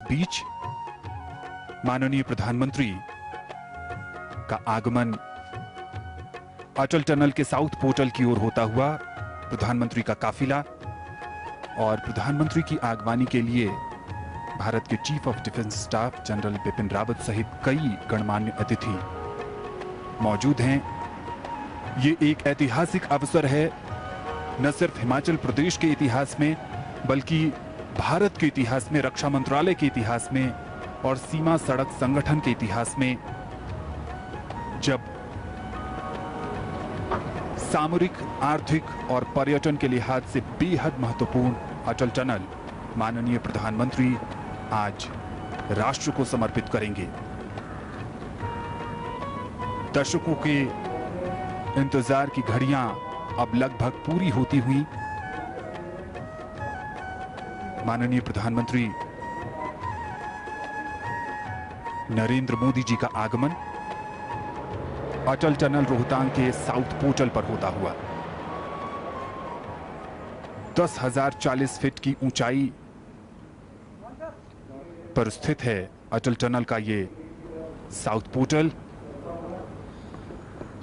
बीच माननीय प्रधानमंत्री का आगमन अटल टनल के साउथ पोर्टल की ओर होता हुआ प्रधानमंत्री का काफिला और प्रधानमंत्री की आगवानी के लिए भारत के chief of defence staff general Bipin Rawat सहित कई गणमान्य अतिथि मौजूद हैं। ये एक ऐतिहासिक अवसर है, न सिर्फ हिमाचल प्रदेश के इतिहास में बल्कि भारत के इतिहास में, रक्षा मंत्रालय के इतिहास में और सीमा सड़क संगठन के इतिहास में, जब सामरिक, आर्थिक और पर्यटन के लिहाज से बेहद महत्वपूर्ण अटल टनल माननीय प्रधानमंत्री आज राष्ट्र को समर्पित करेंगे। दर्शकों के इंतजार की घड़ियां अब लगभग पूरी होती हुई माननीय प्रधानमंत्री नरेंद्र मोदी जी का आगमन अटल टनल रोहतांग के साउथ पोर्टल पर होता हुआ 10,040 फीट की ऊंचाई पर स्थित है अटल टनल का ये south portal.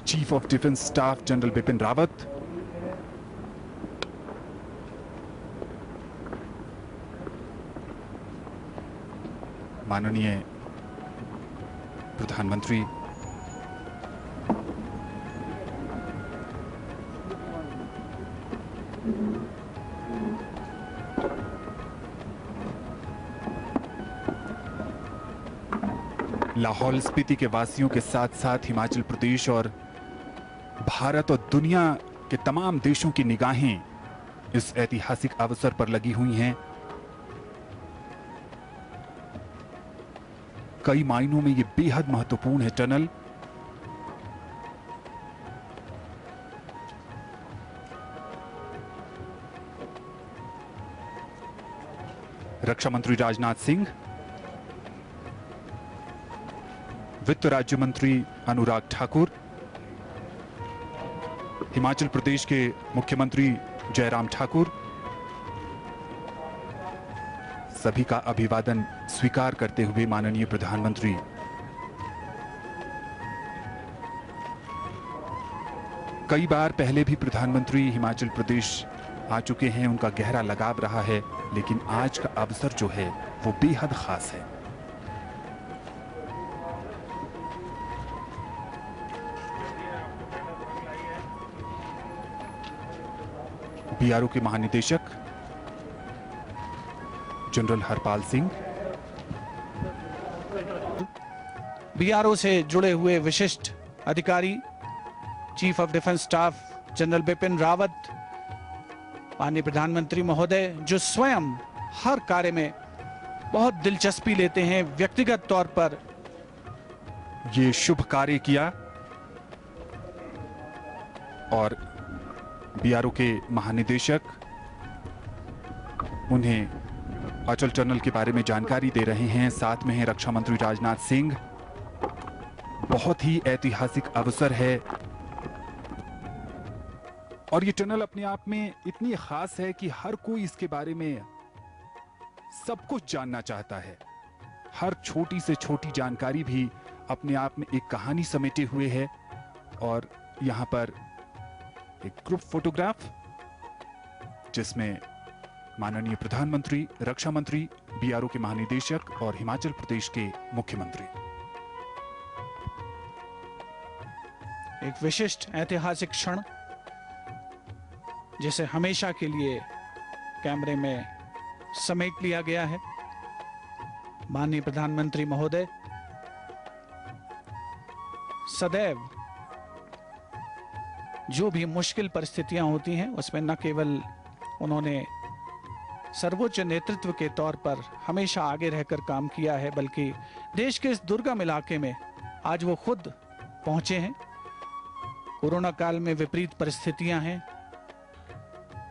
Chief of defence staff general Bipin Rawat, माननीय प्रधानमंत्री लाहौल स्पीति के वासियों के साथ साथ हिमाचल प्रदेश और भारत और दुनिया के तमाम देशों की निगाहें इस ऐतिहासिक अवसर पर लगी हुई हैं। कई मायनों में ये बेहद महत्वपूर्ण है टनल। रक्षा मंत्री राजनाथ सिंह, वित्त राज्य मंत्री अनुराग ठाकुर, हिमाचल प्रदेश के मुख्यमंत्री जयराम ठाकुर सभी का अभिवादन स्वीकार करते हुए माननीय प्रधानमंत्री कई बार पहले भी प्रधानमंत्री हिमाचल प्रदेश आ चुके हैं, उनका गहरा लगाव रहा है, लेकिन आज का अवसर जो है वो बेहद खास है। बीआरओ के महानिदेशक जनरल हरपाल सिंह, बीआरओ से जुड़े हुए विशिष्ट अधिकारी, chief of defence staff general Bipin Rawat, माननीय प्रधानमंत्री महोदय जो स्वयं हर कार्य में बहुत दिलचस्पी लेते हैं, व्यक्तिगत तौर पर ये शुभ कार्य किया और बीआरओ के महानिदेशक उन्हें अटल टनल के बारे में जानकारी दे रहे हैं। साथ में हैं रक्षा मंत्री राजनाथ सिंह। बहुत ही ऐतिहासिक अवसर है और ये टनल अपने आप में इतनी खास है कि हर कोई इसके बारे में सब कुछ जानना चाहता है। हर छोटी से छोटी जानकारी भी अपने आप में एक कहानी समेटे हुए है। और यहां पर एक ग्रुप फोटोग्राफ जिसमें माननीय प्रधानमंत्री, रक्षा मंत्री, बीआरओ के महानिदेशक और हिमाचल प्रदेश के मुख्यमंत्री। एक विशिष्ट ऐतिहासिक क्षण जिसे हमेशा के लिए कैमरे में समेट लिया गया है। माननीय प्रधानमंत्री महोदय सदैव जो भी मुश्किल परिस्थितियां होती हैं उसमें न केवल उन्होंने सर्वोच्च नेतृत्व के तौर पर हमेशा आगे रहकर काम किया है, बल्कि देश के इस दुर्गम इलाके में आज वो खुद पहुंचे हैं। कोरोना काल में विपरीत परिस्थितियां हैं,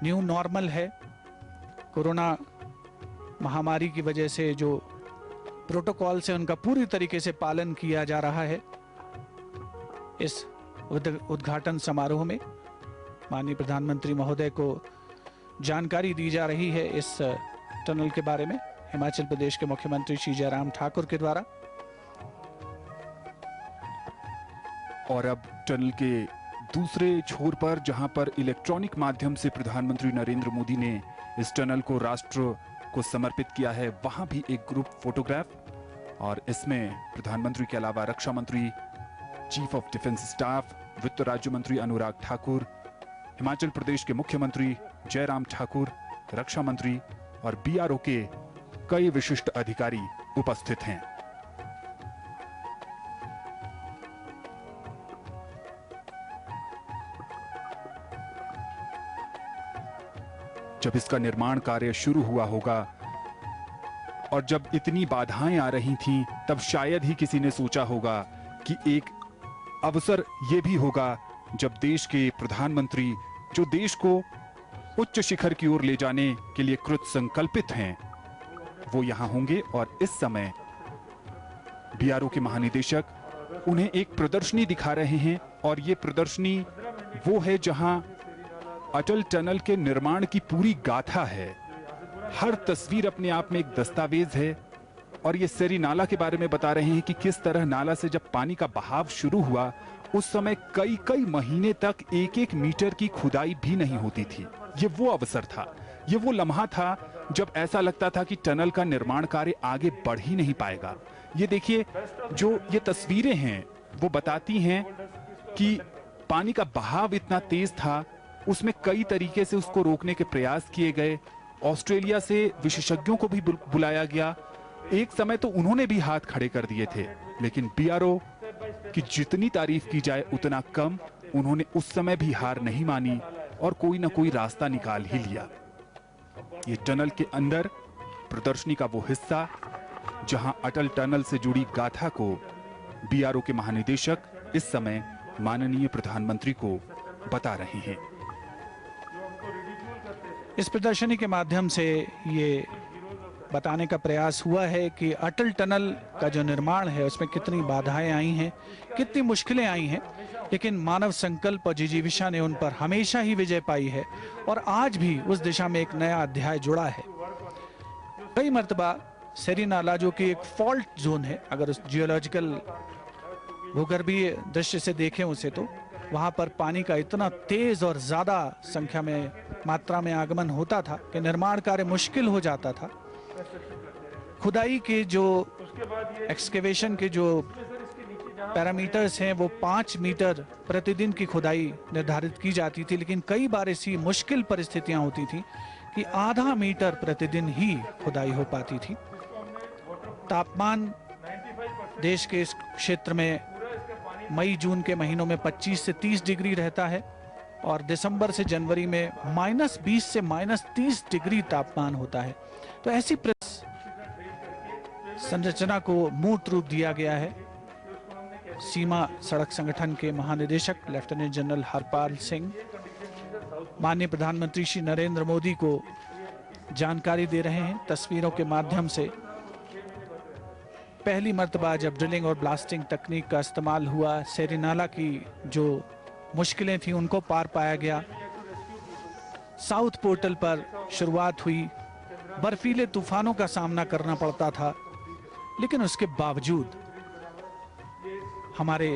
न्यू नॉर्मल है। कोरोना महामारी की वजह से जो प्रोटोकॉल से उनका पूरी तरीके से पालन किया जा रहा है। इस उद्घाटन समारोह में माननीय प्रधानमंत्री महोदय को जानकारी दी जा रही है इस टनल के बारे में। हिमाचल प्रदेश के मुख्यमंत्री श्री जयराम ठाकुर के द्वारा। और अब टनल के दूसरे छोर पर, जहां पर इलेक्ट्रॉनिक माध्यम से प्रधानमंत्री नरेंद्र मोदी ने इस टनल को राष्ट्र को समर्पित किया है, वहां भी एक ग्रुप फोटोग्राफ, और इसमें प्रधानमंत्री के अलावा रक्षा मंत्री, चीफ ऑफ डिफेंस स्टाफ, वित्त राज्य मंत्री अनुराग ठाकुर, हिमाचल प्रदेश के मुख्यमंत्री जयराम ठाकुर, रक्षा मंत्री और बीआरओ के कई विशिष्ट अधिकारी उपस्थित हैं। जब इसका निर्माण कार्य शुरू हुआ होगा और जब इतनी बाधाएं आ रही थीं, तब शायद ही किसी ने सोचा होगा कि एक अवसर यह भी होगा जब देश के प्रधानमंत्री, जो देश को उच्च शिखर की ओर ले जाने के लिए कृत संकल्पित हैं, वो यहां होंगे। और इस समय बीआरओ के महानिदेशक उन्हें एक प्रदर्शनी दिखा रहे हैं, और ये प्रदर्शनी वो है जहां अटल टनल के निर्माण की पूरी गाथा है। हर तस्वीर अपने आप में एक दस्तावेज है, और ये सेरी नाला के बारे में बता रहे हैं कि किस तरह नाला से जब पानी का बहाव शुरू हुआ, उस समय कई कई महीने तक 1-1 मीटर की खुदाई भी नहीं होती थी। ये वो अवसर था, ये वो लम्हा था जब ऐसा लगता था कि टनल का निर्माण कार्य आगे बढ़ ही नहीं पाएगा। ये देखिए, जो ये तस्वीरें हैं वो बताती हैं कि पानी का बहाव इतना तेज था, उसमें कई तरीके से उसको रोकने के प्रयास किए गए। ऑस्ट्रेलिया से विशेषज्ञों को भी बुलाया गया। एक समय तो उन्होंने भी हाथ खड़े कर दिए थे, लेकिन बीआरओ की जितनी तारीफ की जाए उतना कम। उन्होंने उस समय भी हार नहीं मानी और कोई ना कोई रास्ता निकाल ही लिया। ये टनल के अंदर प्रदर्शनी का वो हिस्सा जहां अटल टनल से जुड़ी गाथा को बीआरओ के महानिदेशक इस समय माननीय प्रधानमंत्री को बता रहे हैं। इस प्रदर्शनी के माध्यम से ये बताने का प्रयास हुआ है कि अटल टनल का जो निर्माण है उसमें कितनी बाधाएं आई हैं, कितनी मुश्किलें आई हैं, लेकिन मानव संकल्प और जिजीविषा ने उन पर हमेशा ही विजय पाई है, और आज भी उस दिशा में एक नया अध्याय जुड़ा है। कई मर्तबा सेरी नाला, जो कि एक फॉल्ट जोन है, अगर उस जियोलॉजिकल भूगर्भीय दृश्य से देखें उसे, तो वहां पर पानी का इतना तेज और ज्यादा संख्या में, मात्रा में आगमन होता था कि निर्माण कार्य मुश्किल हो जाता था। खुदाई के जो एक्सकेवेशन के जो पैरामीटर्स हैं वो 5 मीटर प्रतिदिन की खुदाई निर्धारित की जाती थी, लेकिन कई बार ऐसी मुश्किल परिस्थितियां होती थी कि आधा मीटर प्रतिदिन ही खुदाई हो पाती थी। तापमान देश के इस क्षेत्र में मई जून के महीनों में 25 से 30 डिग्री रहता है, और दिसंबर से जनवरी में -20 से -30 डिग्री तापमान होता है। तो ऐसी संरचना को मूर्त रूप दिया गया है। सीमा सड़क संगठन के महानिदेशक लेफ्टिनेंट जनरल हरपाल सिंह माननीय प्रधानमंत्री श्री नरेंद्र मोदी को जानकारी दे रहे हैं तस्वीरों के माध्यम से। पहली मर्तबा जब ड्रिलिंग और ब्लास्टिंग तकनीक का इस्तेमाल हुआ, सेरी नाला की जो मुश्किलें थी उनको पार पाया गया। साउथ पोर्टल पर शुरुआत हुई। बर्फीले तूफानों का सामना करना पड़ता था, लेकिन उसके बावजूद हमारे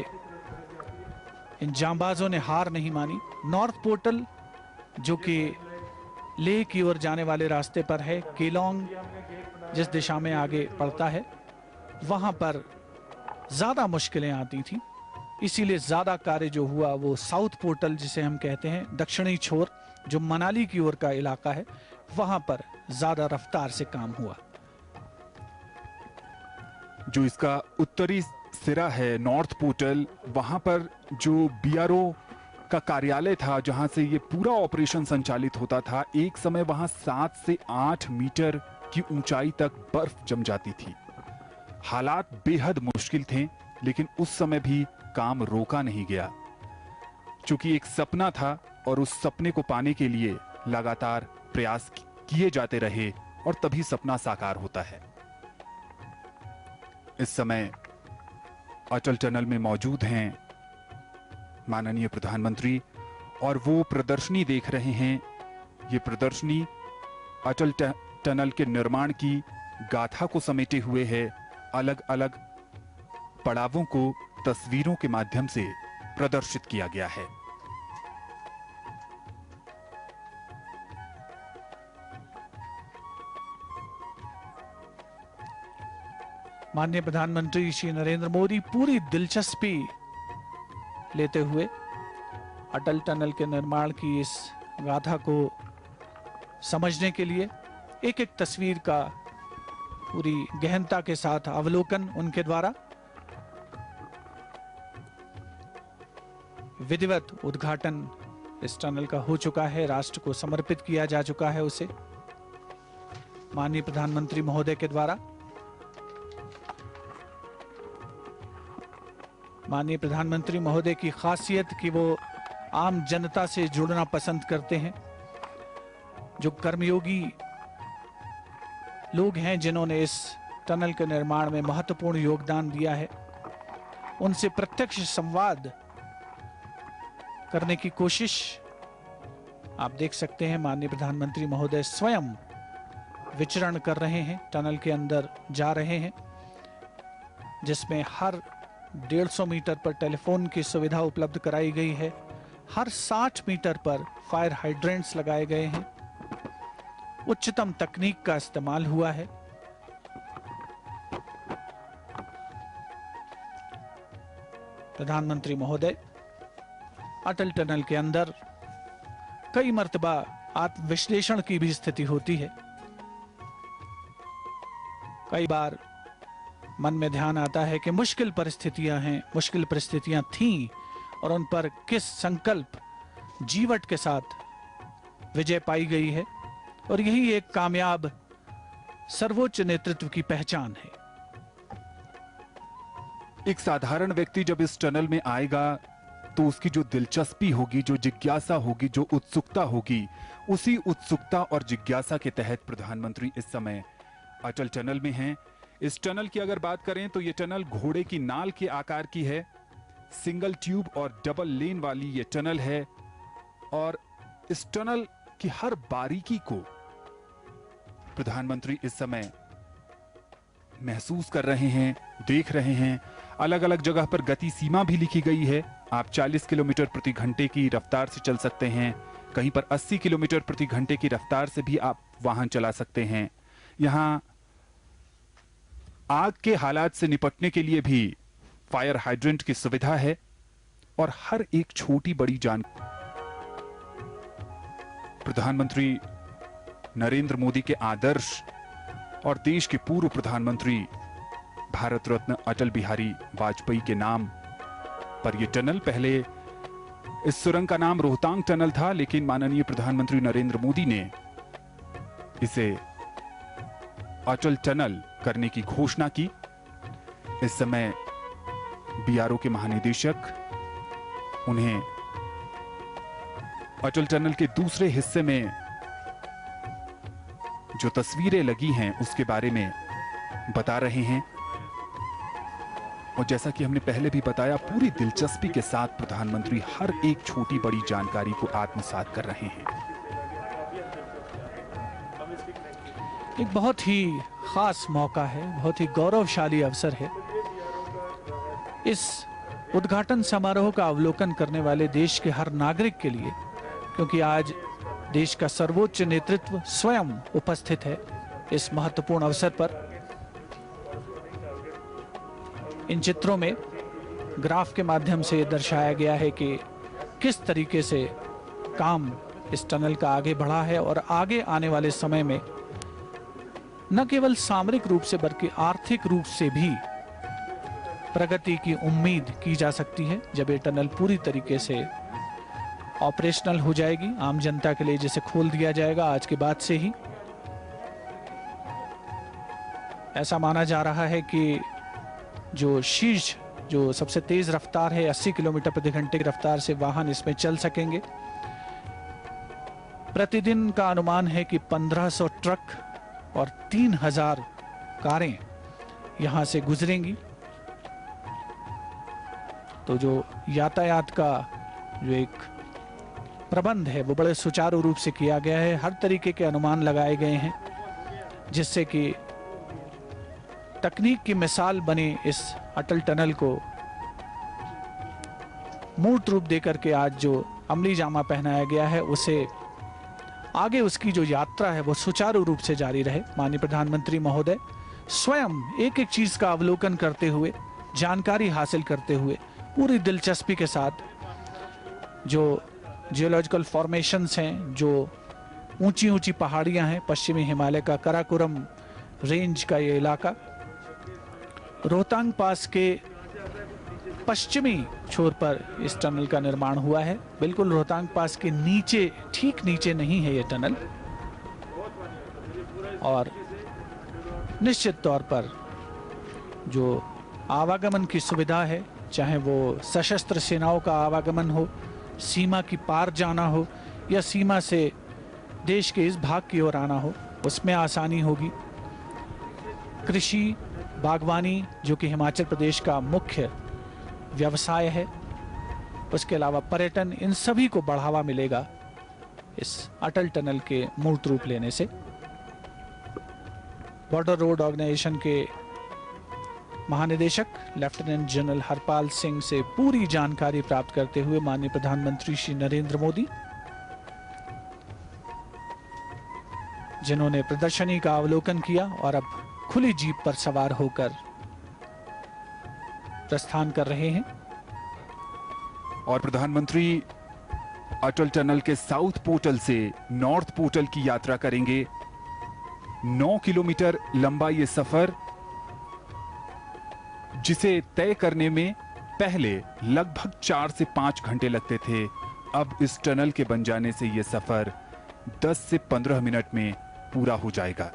इन जांबाजों ने हार नहीं मानी। नॉर्थ पोर्टल, जो कि लेह की ओर जाने वाले रास्ते पर है, केलोंग जिस दिशा में आगे पड़ता है, वहां पर ज्यादा मुश्किलें आती थी, इसीलिए ज्यादा कार्य जो हुआ वो साउथ पोर्टल, जिसे हम कहते हैं दक्षिणी छोर, जो मनाली की ओर का इलाका है, वहां पर ज्यादा रफ्तार से काम हुआ। जो इसका उत्तरी सिरा है, नॉर्थ पोर्टल, वहां पर जो बीआरओ का कार्यालय था, जहां से ये पूरा ऑपरेशन संचालित होता था, एक समय वहां 7 से 8 मीटर की ऊंचाई तक बर्फ जम जाती थी। हालात बेहद मुश्किल थे, लेकिन उस समय भी काम रोका नहीं गया, क्योंकि एक सपना था और उस सपने को पाने के लिए लगातार प्रयास किए जाते रहे, और तभी सपना साकार होता है। इस समय अटल टनल में मौजूद हैं माननीय प्रधानमंत्री, और वो प्रदर्शनी देख रहे हैं। ये प्रदर्शनी अटल टनल के निर्माण की गाथा को समेटे हुए है। अलग अलग पड़ावों को तस्वीरों के माध्यम से प्रदर्शित किया गया है। माननीय प्रधानमंत्री श्री नरेंद्र मोदी पूरी दिलचस्पी लेते हुए अटल टनल के निर्माण की इस गाथा को समझने के लिए एक एक तस्वीर का पूरी गहनता के साथ अवलोकन उनके द्वारा विधिवत उद्घाटन इस टनल का हो चुका है, राष्ट्र को समर्पित किया जा चुका है उसे माननीय प्रधानमंत्री महोदय के द्वारा। माननीय प्रधानमंत्री महोदय की खासियत कि वो आम जनता से जुड़ना पसंद करते हैं। जो कर्मयोगी लोग हैं जिन्होंने इस टनल के निर्माण में महत्वपूर्ण योगदान दिया है, उनसे प्रत्यक्ष संवाद करने की कोशिश आप देख सकते हैं। माननीय प्रधानमंत्री महोदय स्वयं विचरण कर रहे हैं, टनल के अंदर जा रहे हैं, जिसमें हर 150 मीटर पर टेलीफोन की सुविधा उपलब्ध कराई गई है। हर 60 मीटर पर फायर हाइड्रेंट्स लगाए गए हैं। उच्चतम तकनीक का इस्तेमाल हुआ है। प्रधानमंत्री महोदय अटल टनल के अंदर कई मर्तबा आत्मविश्लेषण की भी स्थिति होती है। कई बार मन में ध्यान आता है कि मुश्किल परिस्थितियां हैं, मुश्किल परिस्थितियां थीं और उन पर किस संकल्प जीवट के साथ विजय पाई गई है, और यही एक कामयाब सर्वोच्च नेतृत्व की पहचान है। एक साधारण व्यक्ति जब इस टनल में आएगा तो उसकी जो दिलचस्पी होगी, जो जिज्ञासा होगी, जो उत्सुकता होगी, उसी उत्सुकता और जिज्ञासा के तहत प्रधानमंत्री इस समय अटल टनल में हैं। इस टनल की अगर बात करें तो ये टनल घोड़े की नाल के आकार की है। सिंगल ट्यूब और डबल लेन वाली ये टनल है और इस टनल की हर बारीकी को प्रधानमंत्री इस समय महसूस कर रहे हैं, देख रहे हैं। अलग अलग जगह पर गति सीमा भी लिखी गई है। आप 40 किलोमीटर प्रति घंटे की रफ्तार से चल सकते हैं, कहीं पर 80 किलोमीटर प्रति घंटे की रफ्तार से भी आप वाहन चला सकते हैं। यहां आग के हालात से निपटने के लिए भी फायर हाइड्रेंट की सुविधा है और हर एक छोटी बड़ी जान प्रधानमंत्री नरेंद्र मोदी के आदर्श और देश के पूर्व प्रधानमंत्री भारत रत्न अटल बिहारी वाजपेयी के नाम पर यह टनल, पहले इस सुरंग का नाम रोहतांग टनल था, लेकिन माननीय प्रधानमंत्री नरेंद्र मोदी ने इसे अटल टनल करने की घोषणा की। इस समय बीआरओ के महानिदेशक उन्हें अटल टनल के दूसरे हिस्से में जो तस्वीरें लगी हैं उसके बारे में बता रहे हैं। और जैसा कि हमने पहले भी बताया, पूरी दिलचस्पी के साथ प्रधानमंत्री हर एक छोटी बड़ी जानकारी को आत्मसात कर रहे हैं। एक बहुत ही खास मौका है, बहुत ही गौरवशाली अवसर है। इस उद्घाटन समारोह का अवलोकन करने वाले देश के हर नागरिक के लिए, क्योंकि आज देश का सर्वोच्च नेतृत्व स्वयं उपस्थित है इस महत्वपूर्ण अवसर पर। इन चित्रों में ग्राफ के माध्यम से दर्शाया गया है कि किस तरीके से काम इस टनल का आगे बढ़ा है और आगे आने वाले समय में न केवल सामरिक रूप से बल्कि आर्थिक रूप से भी प्रगति की उम्मीद की जा सकती है जब ये टनल पूरी तरीके से ऑपरेशनल हो जाएगी, आम जनता के लिए जिसे खोल दिया जाएगा आज के बाद से ही। ऐसा माना जा रहा है कि जो शीर्ष, जो सबसे तेज रफ्तार है 80 किलोमीटर प्रति घंटे की रफ्तार से वाहन इसमें चल सकेंगे। प्रतिदिन का अनुमान है कि 1500 ट्रक और 3000 कारें यहां से गुजरेंगी। तो जो यातायात का जो एक प्रबंध है वो बड़े सुचारू रूप से किया गया है। हर तरीके के अनुमान लगाए गए हैं जिससे कि तकनीक की मिसाल बने इस अटल टनल को मूर्त रूप देकर के आज जो अमली जामा पहनाया गया है, उसे आगे उसकी जो यात्रा है वो सुचारू रूप से जारी रहे। माननीय प्रधानमंत्री महोदय स्वयं एक एक चीज का अवलोकन करते हुए, जानकारी हासिल करते हुए, पूरी दिलचस्पी के साथ जो जियोलॉजिकल फॉर्मेशंस हैं, जो ऊंची ऊंची पहाड़ियां हैं, पश्चिमी हिमालय का कराकोरम रेंज का ये इलाका, रोहतांग पास के पश्चिमी छोर पर इस टनल का निर्माण हुआ है। बिल्कुल रोहतांग पास के नीचे, ठीक नीचे नहीं है ये टनल, और निश्चित तौर पर जो आवागमन की सुविधा है, चाहे वो सशस्त्र सेनाओं का आवागमन हो, सीमा की पार जाना हो, या सीमा से देश के इस भाग की ओर आना हो, उसमें आसानी होगी। कृषि, बागवानी, जो कि हिमाचल प्रदेश का मुख्य व्यवसाय है, उसके अलावा पर्यटन, इन सभी को बढ़ावा मिलेगा इस अटल टनल के मूर्त रूप लेने से। बॉर्डर रोड ऑर्गेनाइजेशन के महानिदेशक लेफ्टिनेंट जनरल हरपाल सिंह से पूरी जानकारी प्राप्त करते हुए माननीय प्रधानमंत्री श्री नरेंद्र मोदी, जिन्होंने प्रदर्शनी का अवलोकन किया और अब खुली जीप पर सवार होकर प्रस्थान कर रहे हैं। और प्रधानमंत्री अटल टनल के साउथ पोर्टल से नॉर्थ पोर्टल की यात्रा करेंगे। 9 किलोमीटर लंबा ये सफर, जिसे तय करने में पहले लगभग 4 से 5 घंटे लगते थे, अब इस टनल के बन जाने से यह सफर 10 से 15 मिनट में पूरा हो जाएगा।